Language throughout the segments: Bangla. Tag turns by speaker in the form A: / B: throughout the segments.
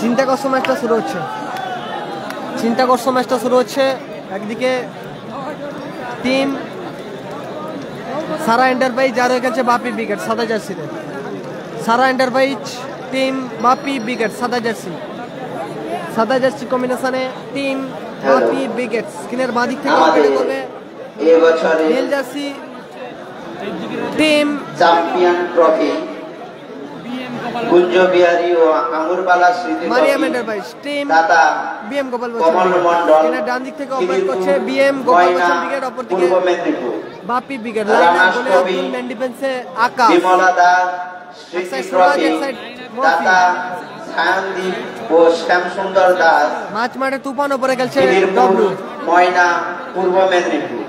A: চিন্তাকর্ষণ ম্যাচটা শুরু হচ্ছে একদিকে টিম সারা এন্টারপ্রাইজ যার হয়ে বাপি উইকেট সাদা জার্সিতে সারা এন্টারপ্রাইজ টিম বাপি উইকেট সাদা জার্সি কম্বিনেশনে টিম বাপি উইকেট স্ক্রিনের বাঁ দিক থেকে করবে নীল জার্সি টিম
B: চ্যাম্পিয়ন ট্রফি গুঞ্জবিহারী ও আঙ্গুরবালা স্মৃতি
A: মারিয়াম এন্টারপ্রাইজ টিম
B: দাতা
A: বিএম গোপাল
B: কমল মন্ডল
A: এর ডান দিক থেকে অপারেট করছে বিএম গোপাল বচ্চন উইকেট অপর দিকে বাপি উইকেট লাইনার বলে আব্দুল মেন ডিফেন্সে আকাশ
B: বিমলা দাস স্মৃতি ট্রফি দাতা সায়নদীপ ও শ্যামসুন্দর দাস
A: মাছ মাঠে তুফান উপরে খেলছে
B: ডব্লু ময়না পূর্ব মেদিনীপুর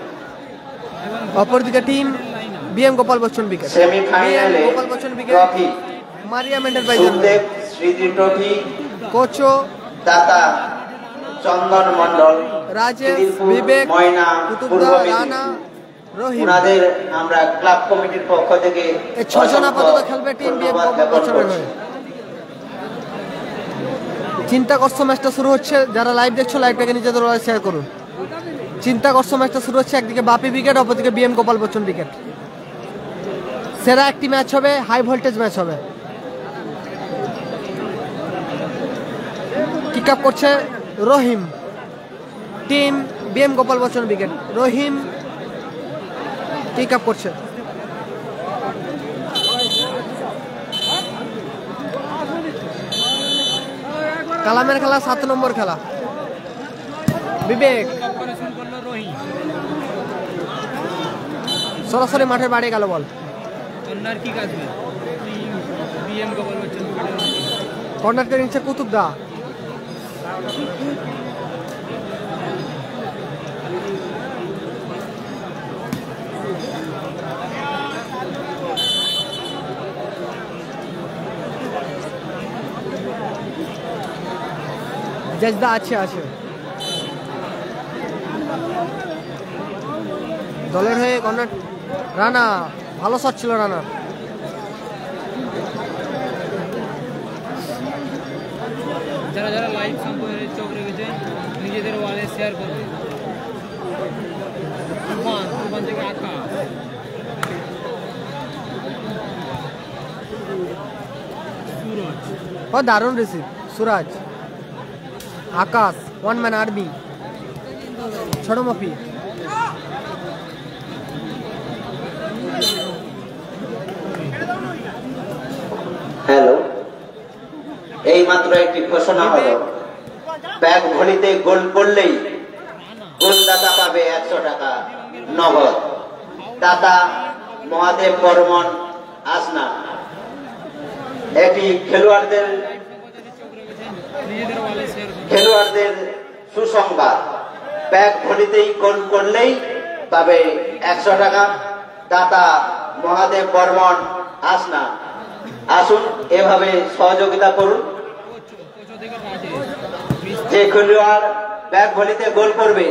A: অপরদিকে team BM Gopal Bachchan wicket
B: সেমিফাইনালে
A: Gopal Bachchan wicket
B: trophy
A: Mariam enterprise
B: Sudeb Smriti trophy
A: কোচো
B: দাতা চন্দন মন্ডল
A: রাজেশ বিবেক
B: ময়না পূর্ব
A: কুতুবদা রানা
B: মেদিনীপুর
A: রহিম
B: ওনাদের আমরা ক্লাব কমিটির পক্ষ থেকে
A: এই ছজন আপাতত খেলবে টিম বিএম গোপাল বচ্চনের হয়ে চিন্তাকর্ষণ ম্যাচটা শুরু হচ্ছে যারা লাইভ দেখছো লাইভটাকে নিজেদের শেয়ার করুন চিন্তাকর্ষণ ম্যাচটা শুরু হচ্ছে একদিকে বাপি উইকেট অপরদিকে বিএম গোপাল বচ্চন উইকেট সেরা একটি ম্যাচ হবে হাই ভোল্টেজ ম্যাচ হবে কিক আপ করছে Rahim team BM Gopal Bachchan wicket Rahim kick up করছে কালামের খেলা 7 নম্বর খেলা বিবেক সরাসরি মাঠের বাইরে গেল বল কর্নার কে নিচ্ছে কুতুবদা জজদা আছে দলের হয়ে কর্নার রানা ভালো শট ছিল রানা
C: যারা যারা লাইভ সম্পর্কে চোখ রেখেছে নিজেদের ওয়ালে শেয়ার করবে তুফান থেকে আকাশ
A: ও দারুণ রিসিভ সুরাজ আকাশ ওয়ান ম্যান আর্মি ছোট মফি
B: হ্যালো এই মাত্র একটি ঘোষণা হলো ব্যাগ ভলিতে গোল করলেই গোলদাতা পাবে 100 টাকা নগদ দাতা মহাদেব বর্মন আসনা এটি খেলোয়াড়দের সুসংবাদ ব্যাগ ভলিতেই গোল করলেই পাবে 100 টাকা দাতা মহাদেব বর্মন আসনা আসুন এভাবে সহযোগিতা করুন যে খেলোয়াড় ব্যাগ ভলিতে গোল করবে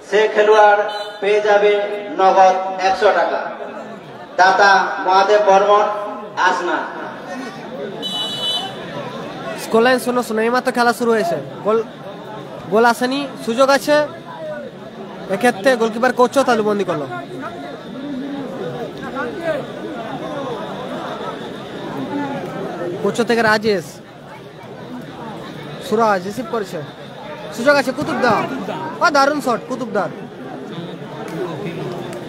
B: সে খেলোয়াড় পেয়ে যাবে নগদ 100 টাকা দাতা মহাদেব বর্মন আসনা
A: স্কোরলাইন শোনো এইমাত্র খেলা শুরু হয়েছে গোল আসেনি সুযোগ আছে এক্ষেত্রে গোলকিপার কোচও তালুবন্দি করলো কোচ থেকে রাজেশ সুরাজ রিসিভ করেছে সুযোগ আছে কুতুবদা দারুণ শট কুতুবদার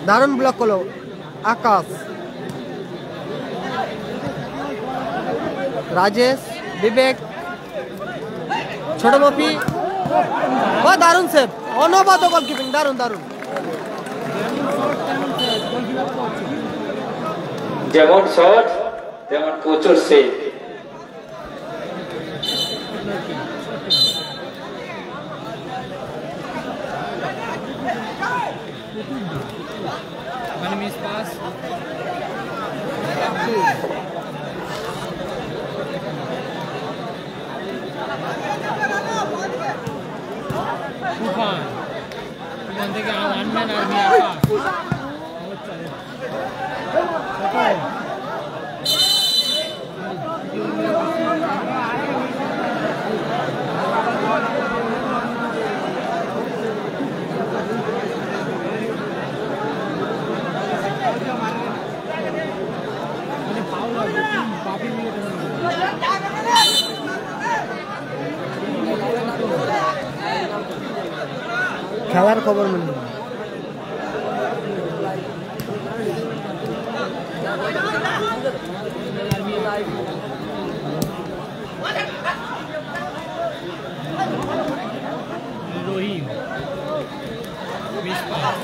A: দারুণ ব্লক করলো আকাশ রাজেশ বিবেক ছোট মফি দারুণ সেভ অনবদ্য গোলকিপিং দারুণ
B: যেমন শট তেমন প্রচুর সেভ
C: তুফান থেকে ওয়ান ম্যান আর্মি
A: খেলার খবর মিলল
C: রহিম 20 পাস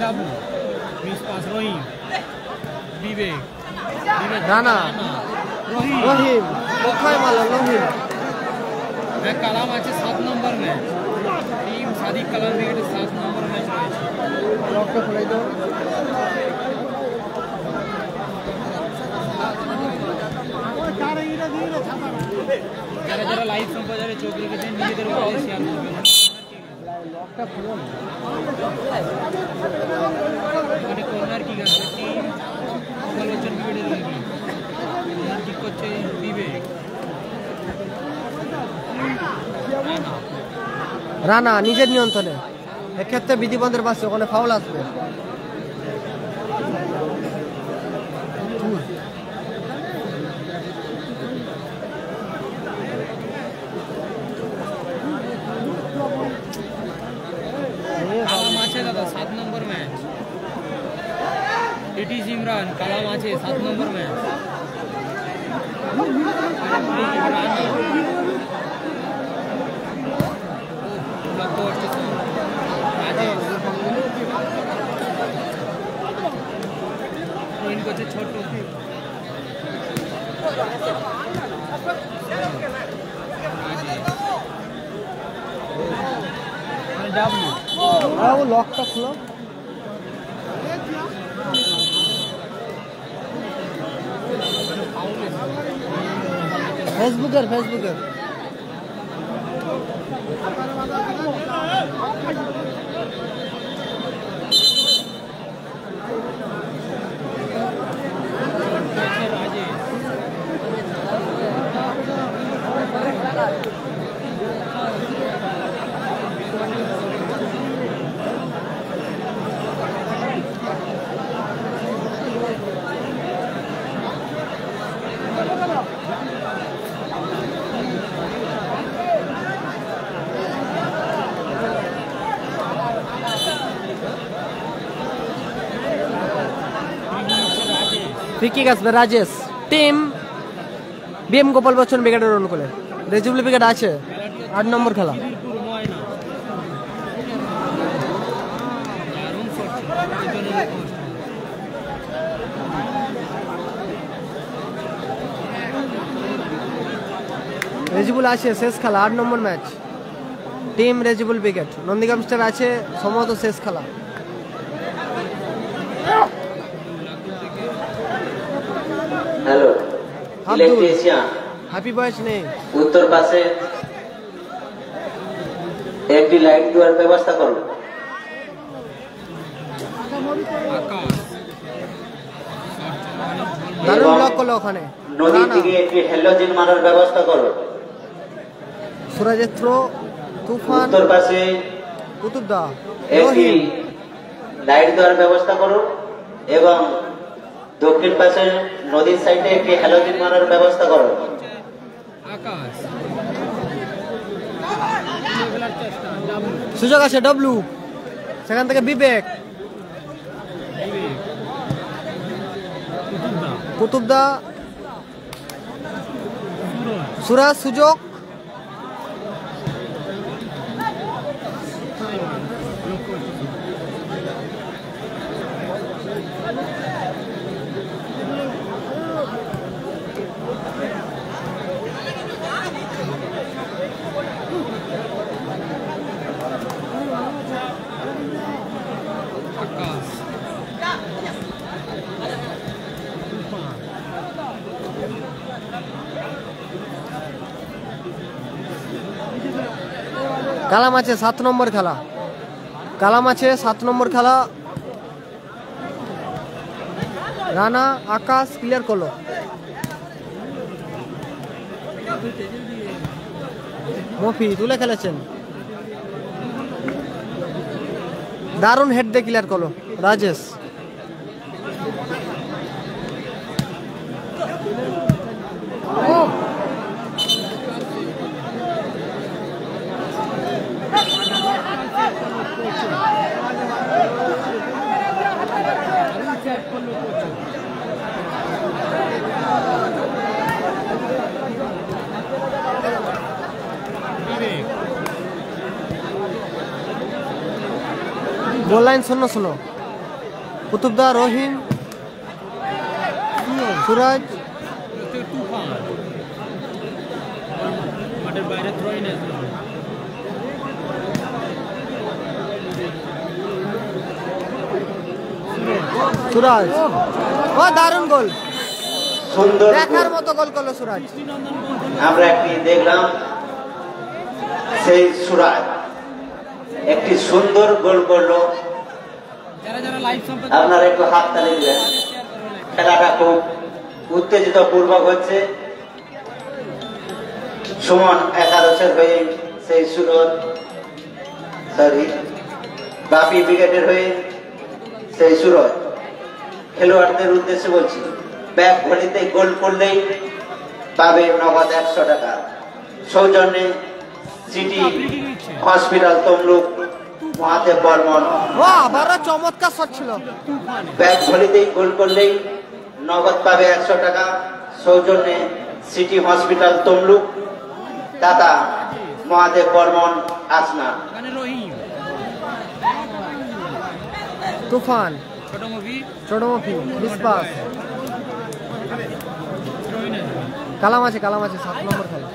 C: ডাবু 20 পাস রহিম বিবেক
A: রানা
C: রহিম
A: রহিম কোথায় মারল রহিম
C: কালাম আছে 7 নম্বর ম্যাচ টিম সাদিক কালাম ব্রিগেডের 7 নম্বর ম্যাচ রয়েছে
A: লকটা খোলাই দাও
C: যারা যারা লাইভ সম্প্রচারে চোখ রেখেছেন নিজেদের ওয়ালে শেয়ার করবেন
A: লকটা খুলো
C: মানে কর্নার কিক আছে টিম গোপাল বচ্চন ব্রিগেডের উইঙ্গি কর্নার কিক করছে বিবেক
A: রানা নিজের নিয়ন্ত্রণে এক্ষেত্রে বিধিবন্ধের পাশে ওখানে ফাউল আসবে
C: কালাম আছে দাদা 7 নম্বর ম্যাচ ইট ইজ ইমরান কালাম আছে 7 নম্বর ম্যাচ করছে ছোট
A: ও লকটা খুলো ফেসবুকের ফ্রি আসবে রাজেশ টিম বিএম গোপাল বচ্চন ব্রিগেডের অনুকূলে রেজিবল ব্রিগেড আছে 8 নম্বর খেলা রেজিবল আছে শেষ খেলা 8 নম্বর ম্যাচ টিম রেজিবল ব্রিগেড নন্দীগ্রাম স্টার আছে সম্ভবত শেষ খেলা
B: হ্যালো ইলেকট্রিশিয়ান
A: হ্যাপি বয়স নেই
B: উত্তর পাশে একটি লাইট দেওয়ার ব্যবস্থা করো
A: দারুণ ব্লক করলো ওখানে
B: নদীর দিকে একটি হ্যালোজেন মারার ব্যবস্থা করো
A: সুরাজের থ্রো তুফান
B: উত্তর পাশে
A: কুতুবদা
B: একটি লাইট দেওয়ার ব্যবস্থা করো এবং দক্ষিণ পাশে নদীর সাইডে একটি হ্যালোজেন মারার ব্যবস্থা করো
C: আকাশ
A: সুযোগ আছে ডব্লু সেখান থেকে বিবেক কুতুবদা সুরাজ সুযোগ কালাম আছে 7 নম্বর খেলা কালাম আছে 7 নম্বর খেলা রানা আকাশ ক্লিয়ার করলো মফি তুলে খেলেছেন দারুণ হেড দিয়ে ক্লিয়ার করলো রাজেশ গোল লাইন শূন্য শূন্য। কুতুবদা, রহিম, সুরাজ,
C: মাঠের বাইরে থ্রোইন
A: সুরাজ। ও দারুণ গোল,
B: সুন্দর
A: দেখার
B: গোল।
A: মতো গোল করলো সুরাজ।
B: আমরা একটি দেখলাম, সেই সুরাজ একটি সুন্দর গোল করলো।
C: যারা যারা লাইভ সম্পর্কে
B: আপনারা একটু হাত তালি দিবেন। খেলাটা খুব উত্তেজিত পূর্বক হচ্ছে। সুমন একাদশের হয়ে সেই সুরজ, সরি বাপি ব্রিগেডের হয়ে সেই সুরজ খেলোয়াড়দের উদ্দেশ্যে বলছি, ব্যাক ভলিতে গোল করলেই পাবে নগদ 100 টাকা। সৌজন্যে সিটি হসপিটাল তমলুক, মহাদেব বর্মন।
A: ও আবারও চমৎকার শট ছিল।
B: ব্যাক ভলিতেই গোল করলেই নগদ পাবে 100 টাকা। সৌজন্যে সিটি হসপিটাল তমলুক, দাদা মহাদেব বর্মন, আসনা।
C: মানে রহিম
A: তুফান,
C: ছোট মুভি
A: ছোটমফি, বিসপাস, কালাম আছে 7 নম্বর খেলা।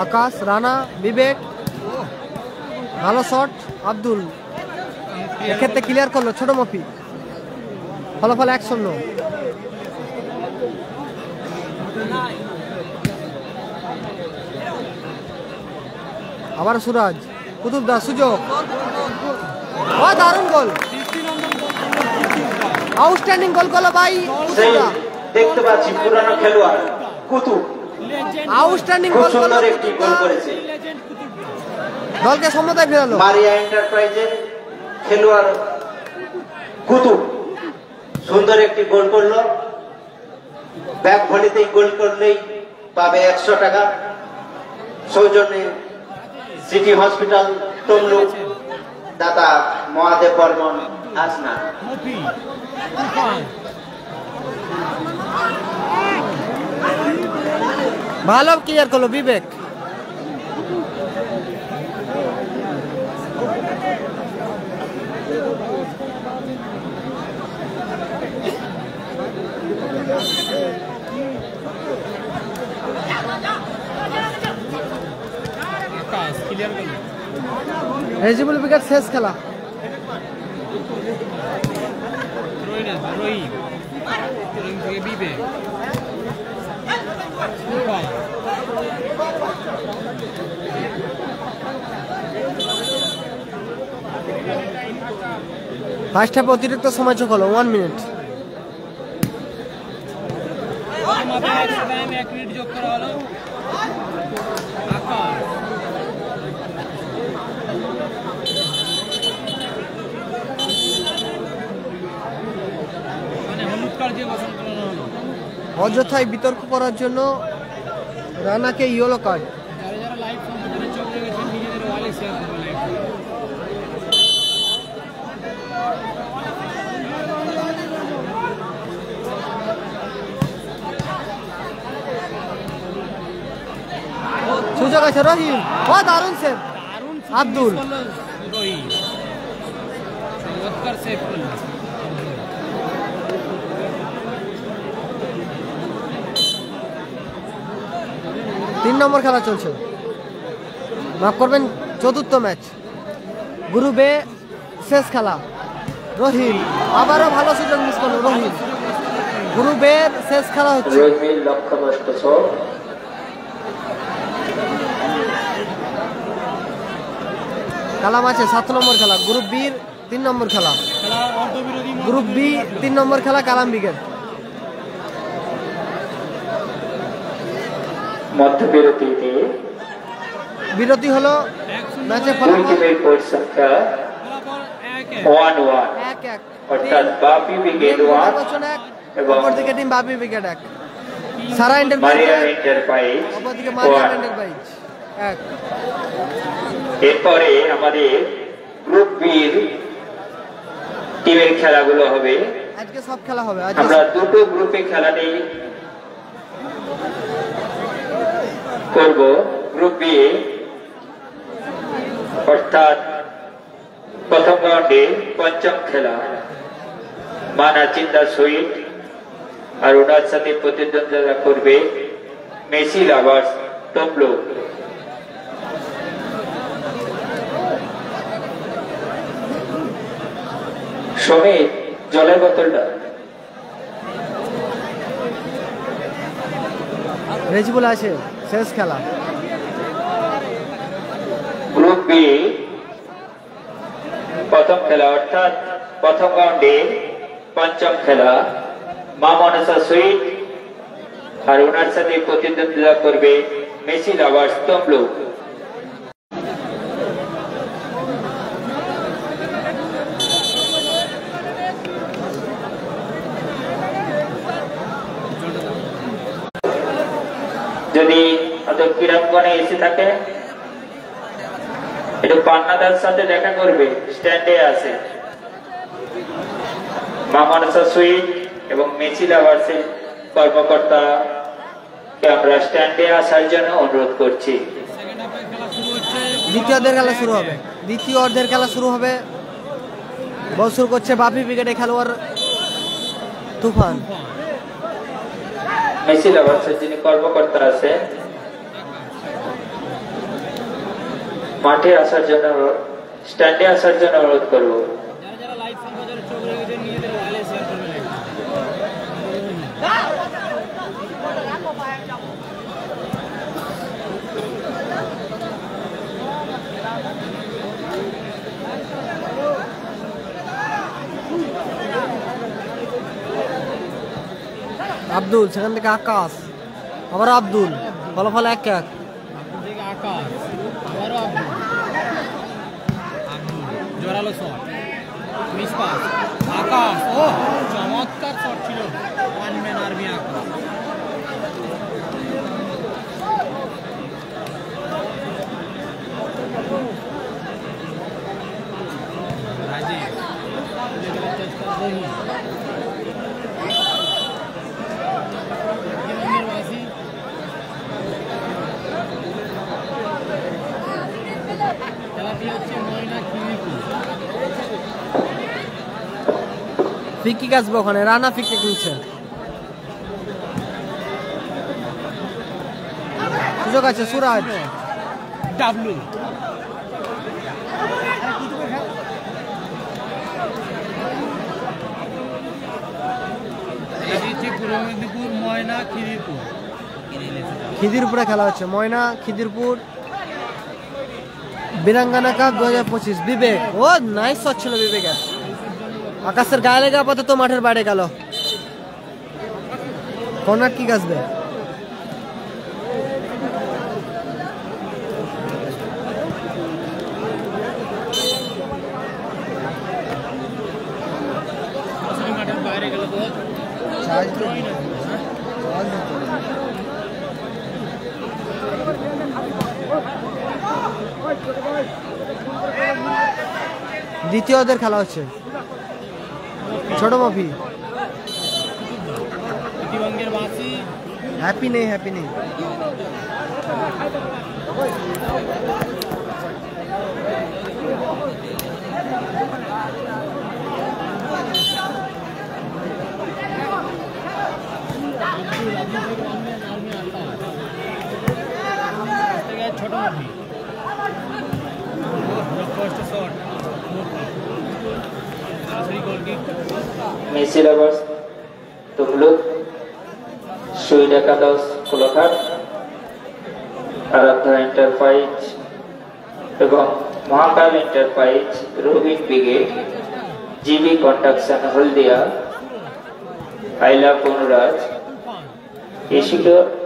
A: আকাশ, রানা, বিবেক, ভালো শট। আব্দুল এক্ষেত্রে ক্লিয়ার করলো ছোট মফি। ফলাফল 1-0। আবার সুরাজ, কুতুবদা, সুযোগ। ও দারুণ গোল, আউটস্ট্যান্ডিং গোল করলো ভাই
B: সেই
A: কুতুবদা।
B: দেখতে পাচ্ছি পুরানো খেলোয়াড় কুতুব
A: আউটস্ট্যান্ডিং
B: খুব
A: গোল করলো
B: সুন্দর একটি গোল
A: কুতুবদা।
B: করেছে।
A: দলকে সমতায় ফেরালো।
B: মারিয়া এন্টারপ্রাইজের খেলোয়াড় কুতুব সুন্দর একটি গোল করলো। ব্যাক ভলিতেই গোল করলেই পাবে 100 টাকা। সৌজন্যে সিটি হসপিটাল তমলুক, দাদা মহাদেব বর্মন, আসনা।
C: মুভি তুফান
A: ভালো ক্লিয়ার করলো বিবেক।
C: আকাশ ক্লিয়ার করল।
A: রেজিবুল উইকেট, শেষ খেলা।
C: রহিম থেকে বিবেক তুফান
A: ফার্স্ট হাফে অতিরিক্ত সময় চোখ হলো 1 মিনিট।
C: মাথায় extra time 1 মিনিট যোগ করা হলো। আকাশ মানে হলুদ কার্ড দিয়ে ঘোষণা করানো হলো।
A: অযথায় বিতর্ক করার জন্য রানাকে ইয়েলো কার্ড।
C: যারা যারা লাইভ সম্প্রচারে চোখ রেখেছেন নিজেদের ওয়ালে শেয়ার করবেন লাইভ।
A: সুযোগ আছে রহিম, ও দারুণ সেভ।
C: দারুণ
A: আব্দুল।
C: রহিম চমৎকার সেভ করলো।
A: তিন নম্বর খেলা চলছে, মাফ করবেন, চতুর্থ ম্যাচ গ্রুপ এ শেষ খেলা। রহিম আবারও ভালো সুযোগ মিস করলো। রহিম গ্রুপের শেষ খেলা হচ্ছে।
B: রহিমের লক্ষ্যভ্রষ্ট শট।
A: কালাম আছে 7 নম্বর খেলা। গ্রুপ বির 3 নম্বর খেলা।
C: খেলা অর্ধবিরোধী
A: গ্রুপ বি 3 নম্বর খেলা, কালাম উইকেট।
B: মধ্যবিরতিতে
A: বিরতি হলো ম্যাচের ফলাফল
B: টিমের পয়েন্ট সংখ্যা 1-1,
A: 1-1।
B: অর্থাৎ বাপি ব্রিগেড 1 এবং
A: অপরদিকে টিম বাপি উইকেট 1। সারা
B: মারিয়া
A: এন্টারপ্রাইজ,
B: এন্টারপ্রাইজ
A: অপরদিকে মারিয়া
B: 1।
A: এন্টারপ্রাইজ। এক।
D: এরপরে আমাদের গ্রুপ বির টিমের খেলাগুলো হবে।
A: আজকে সব খেলা হবে।
D: আমরা দুটো গ্রুপে খেলাটি করব। গ্রুপ বি অর্থাৎ প্রথম রাউন্ডে পঞ্চম খেলা মানা চিন্তা সুইট আর ওনার সাথে প্রতিদ্বন্দ্বিতা করবে মেসি লাভার্স টপলো। সমিত জলের বোতলটা।
A: রেজিবুল আছে শেষ খেলা।
D: গ্রুপ বি প্রথম খেলা অর্থাৎ প্রথম রাউন্ডে পঞ্চম খেলা মা মনসা সুইট আর ওনার সাথে প্রতিদ্বন্দ্বিতা করবে মেসি লাভার্স তমলু। যদি ওদের ক্রীড়াঙ্গনে এসে থাকে একটু পান্নাদার সাথে দেখা করবে, স্ট্যান্ডে আছে। মামানসা সুইট এবং মেসি লাভার্সের কর্মকর্তাকে আমরা স্ট্যান্ডে আসার জন্য অনুরোধ করছি।
A: দ্বিতীয় অর্ধের খেলা শুরু হবে। দ্বিতীয় অর্ধের খেলা শুরু হবে। বল শুরু করছে বাপি ব্রিগেডের খেলোয়াড় তুফান।
D: মেসি লাভার্সের যিনি কর্মকর্তা আছে মাঠে আসার জন্য, স্ট্যান্ডে আসার জন্য অনুরোধ করবো।
A: আব্দুল, সেখান থেকে আকাশ, আবার আব্দুল, ফলাফল 1-1।
C: আকাশ আবারও আব্দুল, জোরালো শট, মিস পাস, আকাশ। ও চমৎকার শট ছিল, ওয়ান ম্যান আর্মি আকাশ। রাজীব
A: ফিকি আসবে ওখানে, রানা ফিকি কিনছে। সুযোগ আছে সুরাজ,
C: ডাবলু পূর্ব মেদিনীপুর, ময়না, খিদিরপুর।
A: খিদিরপুরে খেলা হচ্ছে। ময়না খিদিরপুর বীরাঙ্গনা কাপ 2025। বিবেক, ও নাইস শট ছিল বিবেকের। আকাশের গায়ে লেগে আপাতত মাঠের বাইরে গেল। কর্নার কিক আসবে।
C: মাঠের বাইরে গেল তো
A: দ্বিতীয় ওদের খেলা হচ্ছে। ছোট মফি হ্যাপি নেই, হ্যাপি নেই।
C: ছোট মফি
D: মেসি লাভার্স তমলু, সুইট একাদশ কোলাঘাট, আরাধ্যা এন্টারপ্রাইজ এবং Mahakal enterprise Rohit brigade, GB conduction Haldia, আইলা বনরাজ,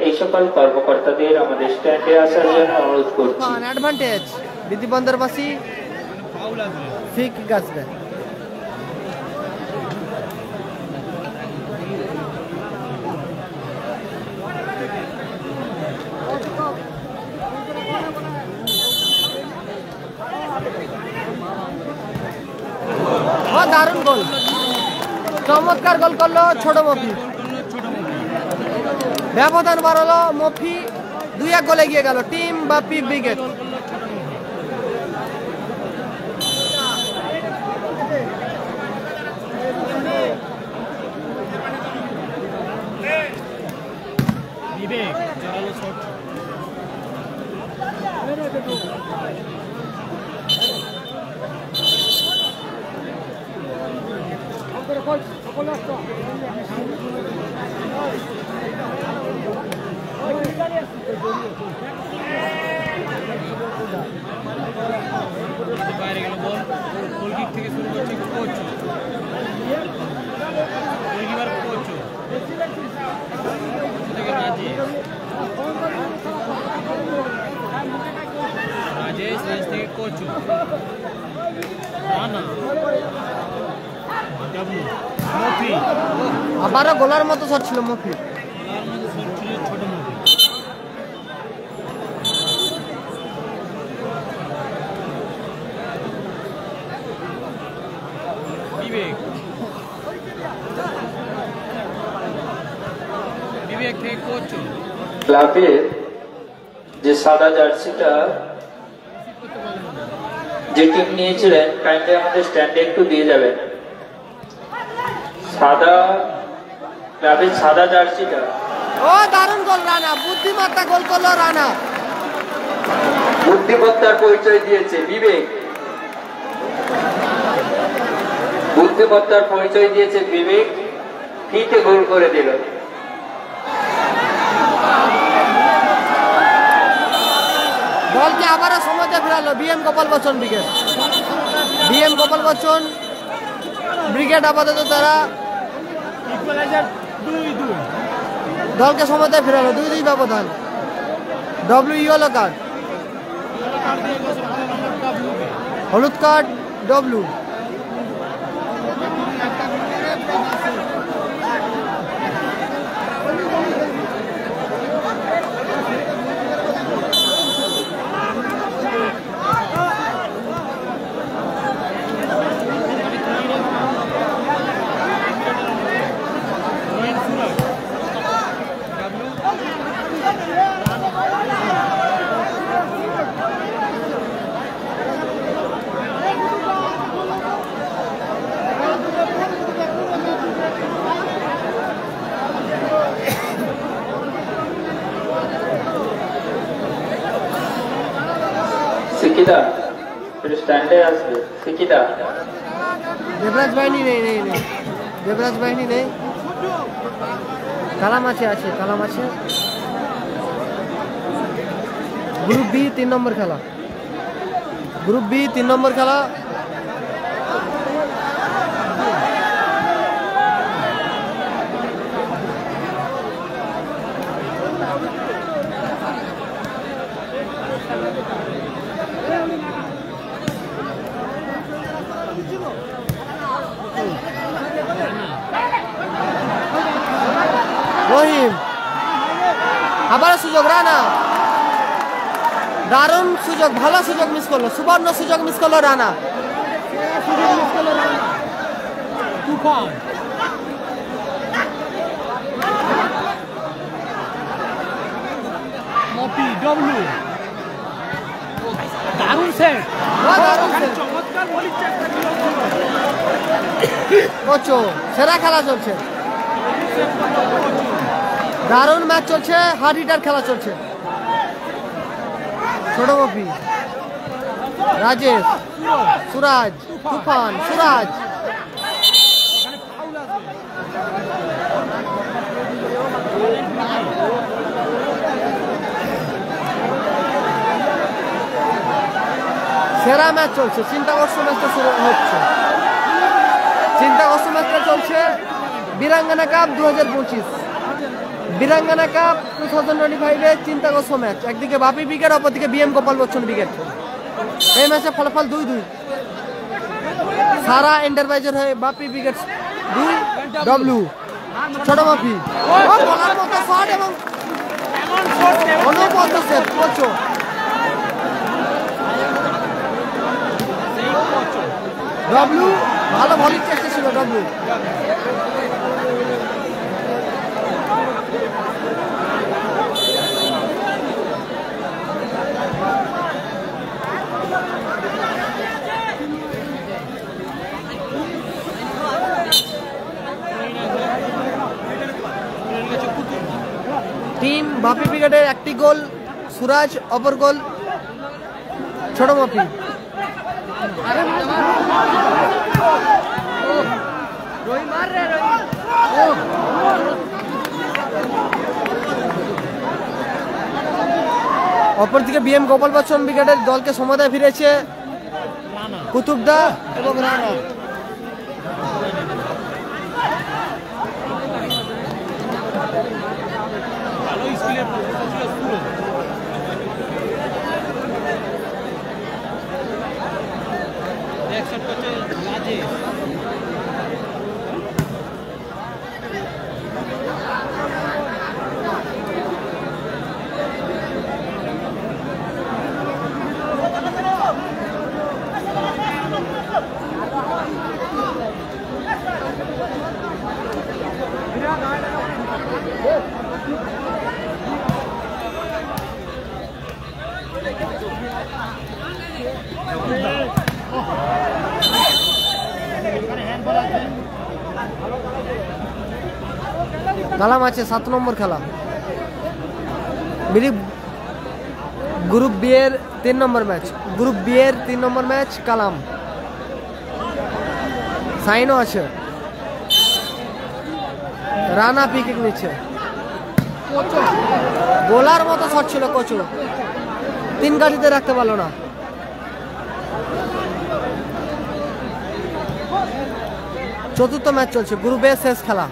D: এই সকল কর্মকর্তাদের আমাদের স্ট্যান্ডে আসার জন্য অনুরোধ করছি।
A: অ্যাডভান্টেজ বিধি বন্দরবাসী ঠিক আসবে। দারুণ গোল, চমৎকার গোল করলো ছোট মফি। ব্যবধান বাড়ালো, মফি 2-1 গোলে এগিয়ে গেল টিম বাপি ব্রিগেড।
C: বিবেক জোরালো শট। বাইরে গেল বল, গোল কিক থেকে শুরু করছে কোচ, গোলকিপার কোচ থেকে রাজেশ থেকে কোচ, রানা, ডাবলু, মফি,
A: আবারও গোলার মতো শট ছিল মফি।
C: তার মধ্যে শট ছিল ছোট মফি। বিবেক, বিবেক থেকে কোচ।
D: ক্লাবের যে সাদা জার্সিটা যে টিম নিয়েছিলেন কাইন্ডলি আমাদের স্ট্যান্ডে একটু দিয়ে যাবেন। সাদা ক্লাবের সাদা জার্সিটা।
A: ও দারুণ গোল রানা, বুদ্ধিমত্তা গোল করলো রানা।
D: বুদ্ধিমত্তার পরিচয় দিয়েছে বিবেক, বুদ্ধিমত্তার পরিচয় দিয়েছে বিবেক, ফিতে গোল করে দিল।
A: দলকে আবারও সময়তে ফেরালো BM Gopal Bachchan brigade. BM Gopal Bachchan brigade আপাতত তারা দলকে সময়তে ফেরালো, 2-2 ব্যবধান। ডব্লিউ ইয়েলো কার্ড, হলুদ কার্ড ডব্লিউ।
D: সিকিদা স্ট্যান্ডে আসবে। সিকিদা,
A: দেবরাজ বাহিনী নেই, নেই নেই দেবরাজ বাহিনী নেই। কালামাছি আছে, কালামাছি। গ্রুপ বি 3 নম্বর খেলা, গ্রুপ বি 3 নম্বর খেলা। রহিম, আবারও সুযোগ রানা, দারুণ সুযোগ, ভালো সুযোগ মিস করলো, সুবর্ণ সুযোগ মিস করলো রানা।
C: তুফান, মফি, ডব্লু, দারুণ সেট,
A: দারুণ সেট।
C: চমৎকার বোলিং চেষ্টা ছিল।
A: কোচো সেরা খেলা চলছে, দারুণ ম্যাচ চলছে, হার্ড হিটার খেলা চলছে। ছোট মফি, রাজেশ, সুরাজ, তুফান, সুরাজ। সেরা ম্যাচ চলছে, চিন্তাগ্রস্ত ম্যাচটা শুরু হচ্ছে। চিন্তাগ্রস্ত ম্যাচটা চলছে বীরাঙ্গনা কাপ 2025, বীরাঙ্গনা কাপ 2025 চিন্তাগ্রস্ত ম্যাচ। একদিকে বাপি ব্রিগেড, অপরদিকে বিএম গোপাল বচ্চন ব্রিগেড। এই ম্যাচে ফলাফল 2-2। সারা এন্টারপ্রাইজের হয়ে বাপি ব্রিগেড 2, ডব্লিউ। ছোট মফি বলার মতো শট এবং অনুপদ সেট। কোচো ডব্লিউ ভালো ভলির চেষ্টা ছিল ডব্লু। টিম বাপি ব্রিগেডের একটি গোল, সুরাজ অপর গোল ছোট মাপি। অপরদিকে বিএম গোপাল বচ্চন ব্রিগেডের দলকে সমতায় ফিরেছে কুতুবদা এবং রানা। কালাম আছে 7 নম্বর খেলা। গ্রুপ বি এর 3 নম্বর ম্যাচ, গ্রুপ বি এর 3 নম্বর ম্যাচ কালাম। সাইনও আছে। রানা পিকিং নিচ্ছে, বোলার মতো শট ছিল কোচু, 3 গাড়িতে রাখতে পারলো না। চতুর্থ ম্যাচ চলছে, গ্রুপ এ শেষ খেলা।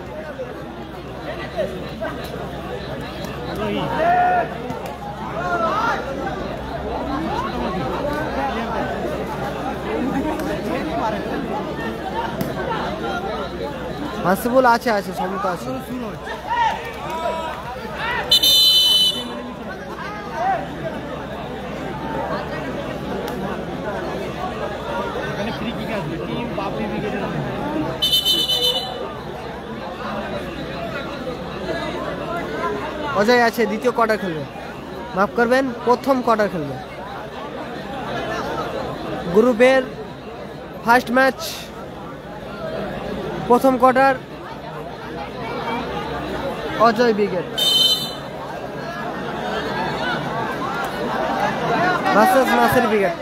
A: হাসিবুল আছে, সমতা আছে। অজয় আছে, দ্বিতীয় কোয়ার্টার খেলবে, মাফ করবেন প্রথম কোয়ার্টার খেলবে। গ্রুপের ফার্স্ট ম্যাচ প্রথম quarter, Ajay brigade versus Nasir brigade.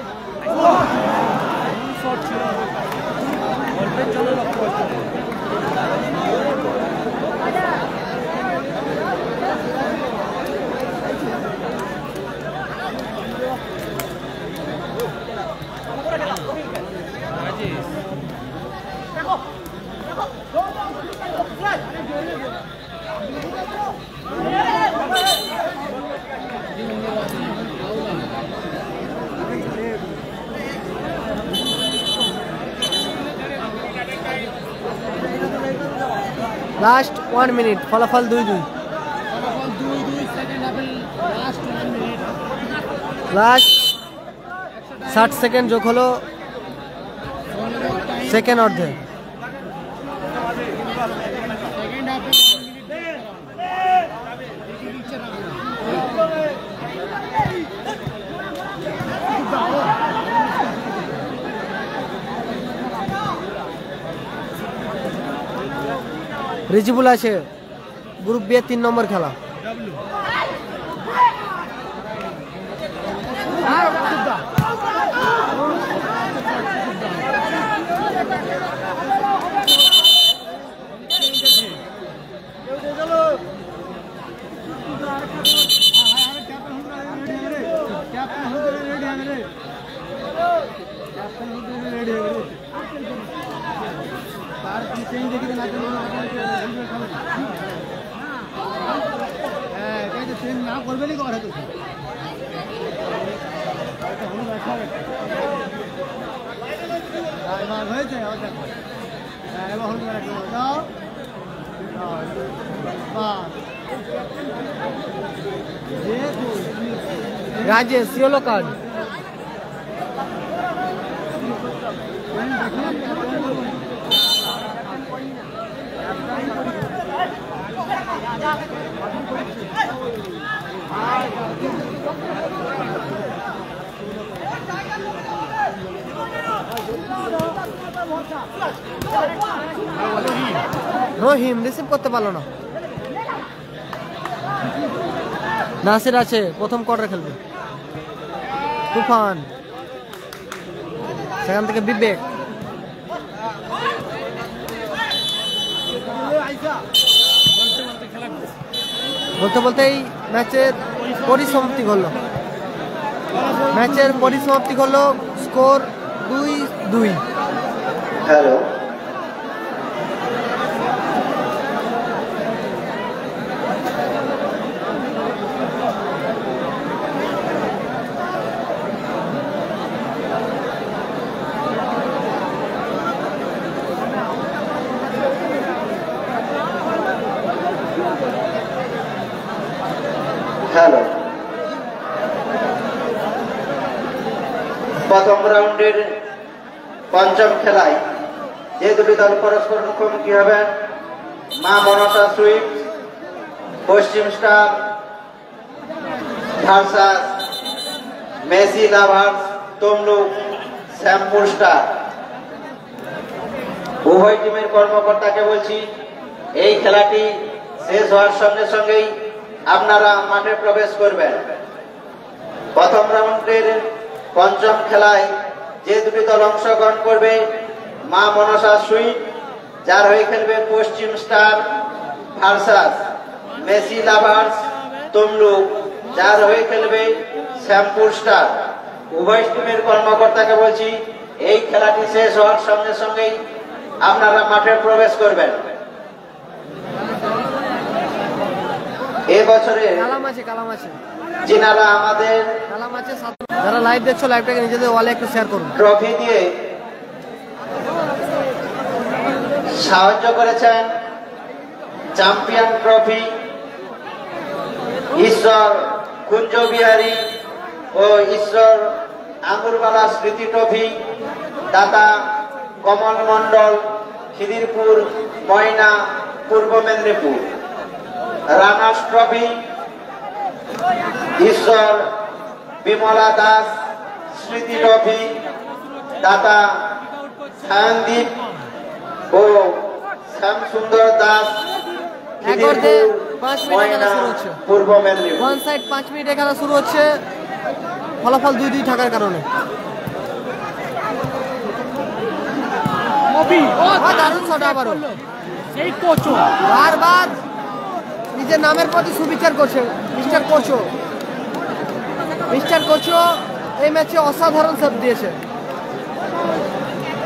A: Last 1 minute, ফলাফল 2-2। লাস্ট 60 সেকেন্ড যোগ হলো সেকেন্ড অর্ধে। রিজিবুল আছে, গ্রুপ বি এর 3 নম্বর খেলা। Rajesh yellow card. Rahim receive করতে পারলো না। নাসির আছে, প্রথম কোয়ার্টার খেলবে। তুফান, সেখান থেকে বিবেক। বলতে বলতেই ম্যাচের পরিসমাপ্তি করলো। স্কোর 2-2।
B: হ্যালো, হ্যালো, প্রথম রাউন্ডের পঞ্চম খেলায় যে দুটি দল পরস্পর মুখোমুখি হবে, মা মনসা সুইট পশ্চিম star versus Messi lovers Tamluk Shyampur star. উভয় টিমের কর্মকর্তাকে বলছি, এই খেলাটি শেষ হওয়ার সঙ্গে সঙ্গেই আপনারা মাঠে প্রবেশ করবেন। প্রথম রাউন্ডের পঞ্চম খেলায় যে দুটি দল অংশগ্রহণ করবে, মা মনসা সুইট যার হয়ে খেলবে পশ্চিম star versus Messi lovers Tamluk যার হয়ে খেলবে শ্যামপুর স্টার। উভয় টিমের কর্মকর্তাকে বলছি, এই খেলাটি শেষ হওয়ার সঙ্গে সঙ্গেই আপনারা মাঠে প্রবেশ করবেন। এবছরে যিনারা আমাদের
A: যারা লাইভ দেখছো, লাইভটাকে নিজেদের ওয়ালে একটু শেয়ার করুন।
B: ট্রফি দিয়ে সাহায্য করেছেন, চ্যাম্পিয়ন ট্রফি ঈশ্বর কুঞ্জ বিহারী ও ঈশ্বর আঙ্গুরবালা স্মৃতি ট্রফি দাতা কমল মন্ডল, খিদিরপুর ময়না, পূর্ব মেদিনীপুর। রানার্স ট্রফি ঈশ্বর বিমলা দাস স্মৃতি ট্রফি দাতা সায়নদীপ ও শ্যামসুন্দর দাস, পূর্ব মেদিনীপুর।
A: ওয়ান সাইড 5 মিনিটে খেলা শুরু হচ্ছে, ফলাফল 2-2 থাকার কারণে। দারুণ শট আবারও। বারবার নিজের নামের প্রতি সুবিচার করছে মিস্টার কোচো এই ম্যাচে অসাধারণ সেভ দিয়েছে।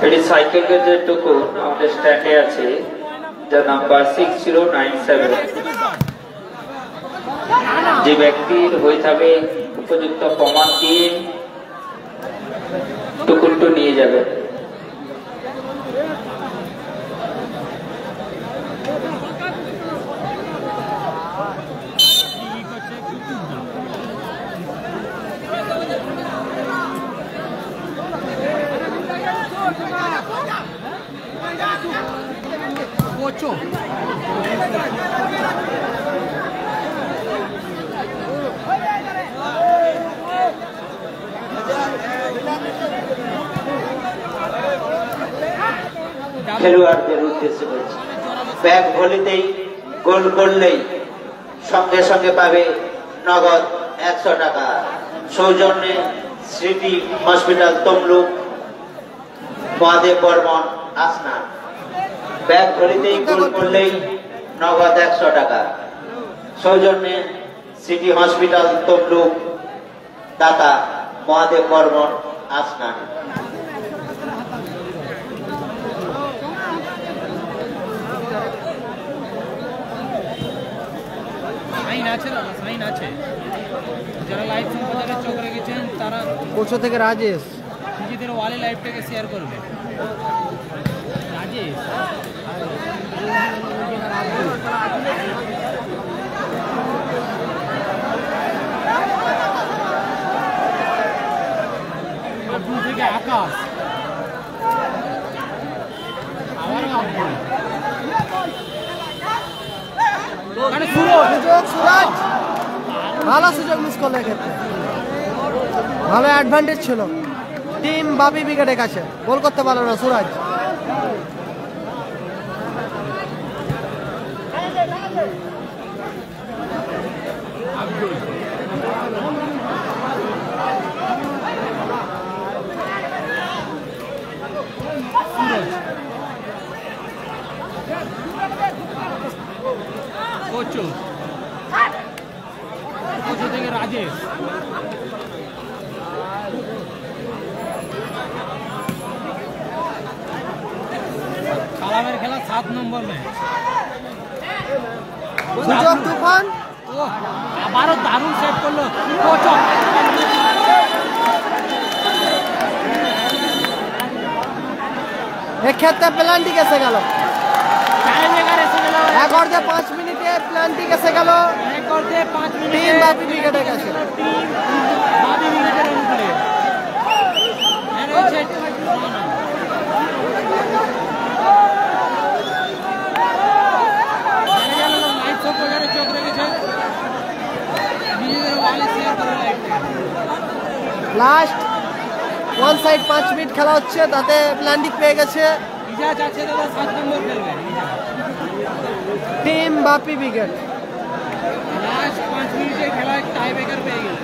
D: এটি সাইকেল গেজের টুকুন আমাদের স্ট্যান্ডে আছে, যার নাম্বার 6097। যে ব্যক্তির হয়ে যাবে উপযুক্ত প্রমাণ দিয়ে টুকুনটু নিয়ে যাবে।
B: খেলোয়াড়দের উদ্দেশ্যে বলছি, ব্যাট ভলিতেই গোল করলেই সঙ্গে সঙ্গে পাবে নগদ 100 টাকা। সৌজন্যে স্মৃতি হসপিটাল তমলুক, মহাদেব বর্মন আসনা। ব্যাট ভলিতেই গোল করলেই নগদ 100 টাকা। সৌজন্যে স্মৃতি হসপিটাল তমলুক, দাতা মহাদেব বর্মন আসনা।
C: যারা লাইভ সম্প্রচারে চোখ রেখেছেন তারা
A: কোচো থেকে রাজেশ
C: নিজেদের ওয়ালে লাইভটাকে শেয়ার করবে। রাজেশ আব্দুল থেকে আকাশ, আবারও আব্দুল,
A: সুরাজ ভালো সুযোগ মিস করলো। এক্ষেত্রে ভালো অ্যাডভান্টেজ ছিল টিম বাপি ব্রিগেডের কাছে, গোল করতে পারলো না সুরাজ।
C: কোচো কোচো থেকে রাজেশ কালামের খেলা 7 নম্বর ম্যাচ
A: সুযোগ তুফান
C: ও আবারও দারুণ সেট করলো কোচো
A: এক্ষেত্রে প্ল্যানটি কেসে গেল
C: টাইমেকার এসে গেল
A: এক অর্ধে 5 মিনিটে প্ল্যানটি কেসে গেল
C: এক অর্ধে 5 মিনিটে
A: টিম বাপি উইকেটে গেছে
C: বাপি উইকেটের অনুকূলে এর হচ্ছে লাইট শো করে চোখ রেখেছে নিজেদের ওয়ালে শেয়ার করে লাইটটা
A: লাস্ট ওয়ান সাইড 5 মিনিট খেলা হচ্ছে তাতে প্ল্যান্টিক পেয়ে গেছে
C: ইজাজ আছে দাদা 7 নম্বর খেলবে
A: টিম বাপি উইকেট
C: লাস্ট 5 মিনিটের খেলায় টাই ব্রেকার পেয়ে গেল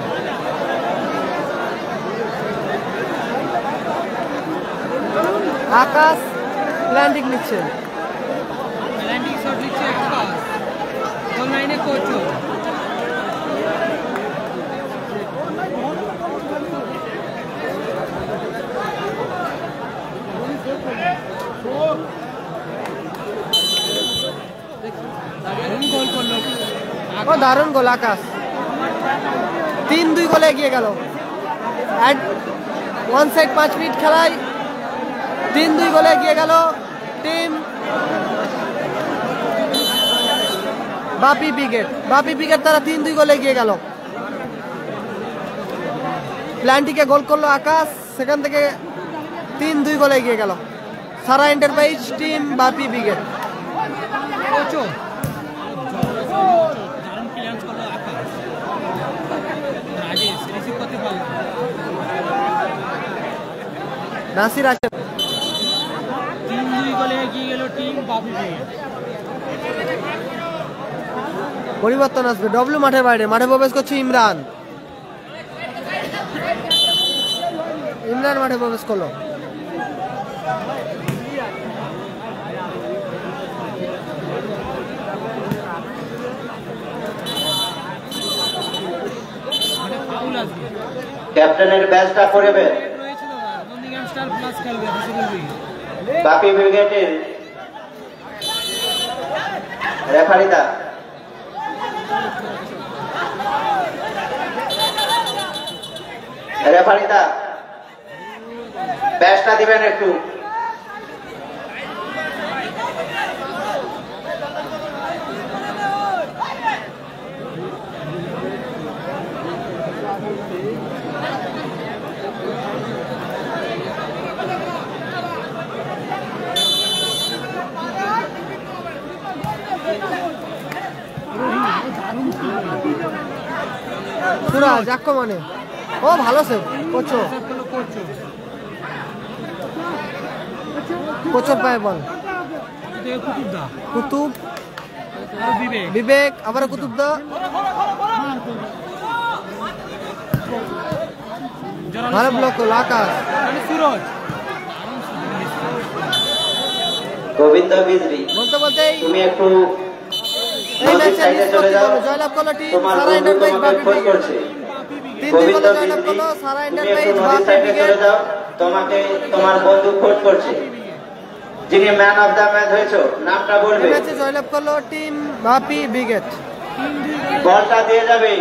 A: আকাশ প্ল্যান্টিক নিচ্ছে
C: ল্যান্ডিং শট নিচ্ছে আকাশ গোল লাইনে কোচো দারুণ গোল করলো
A: ও দারুণ গোল আকাশ 3-2 গোলে এগিয়ে গেল ওয়ান সাইড 5 মিনিট খেলায় 3-2 গোলে এগিয়ে গেল টিম বাপি উইকেট তারা 3-2 গোলে এগিয়ে গেল প্ল্যান্টিকে গোল করলো আকাশ সেখান থেকে 3-2 গোলে এগিয়ে গেল সারা এন্টারপ্রাইজ টিম বাপি উইকেট
C: কোচো দারুণ ক্লিয়ারেন্স করলো আকাশ রাজেশ রিসিভ করতে পারলো
A: নাসির আছে
C: 3-2 গোলে এগিয়ে গেল টিম বাপি উইকেট
A: পরিবর্তন আসবে ডব্লিউ মাঠের বাইরে মাঠে প্রবেশ করছে ইমরান মাঠে প্রবেশ করলো
C: ফাউল আসবে
B: ক্যাপ্টেনের ব্যাচটা পড়বে
C: রয়েছে দাদা নন্দীগ্রাম স্টার প্লাস খেলবে হাসিবুল
B: বাপি ব্রিগেডের রেফারিদা ব্যাচটা দিবেন একটু
A: সুরাজ আক্রমণে ও ভালো সেভ কোচো কোচোর পায়ে বল কুতুব বিবেক আবার কুতুব দা ভালো ব্লক করলো আকাশ
C: সুরজ
B: গোবিন্দ বিজরি
A: বলতে বলতেই
B: তুমি একটু
A: এই ম্যাচে
B: সাইডে চলে যাও
A: জয়লাভ করলো টিম
B: তোমার
A: সারা
B: বন্ধু
A: এন্টারপ্রাইজ
B: তোমাকে
A: বাপি
B: খোঁজ করছে
A: 3-2 গোলে জয়লাভ করলো সারা
B: তুমি
A: এন্টারপ্রাইজ
B: একটু
A: বাপি
B: সাইডে
A: উইকেট
B: চলে যাও তোমাকে তোমার বন্ধু খোঁজ করছে যিনি ম্যান অফ দা ম্যাচ হয়েছো নামটা বলবে
A: ম্যাচে জয়লাভ করলো টিম বাপি উইকেট
B: বলটা দিয়ে যাবে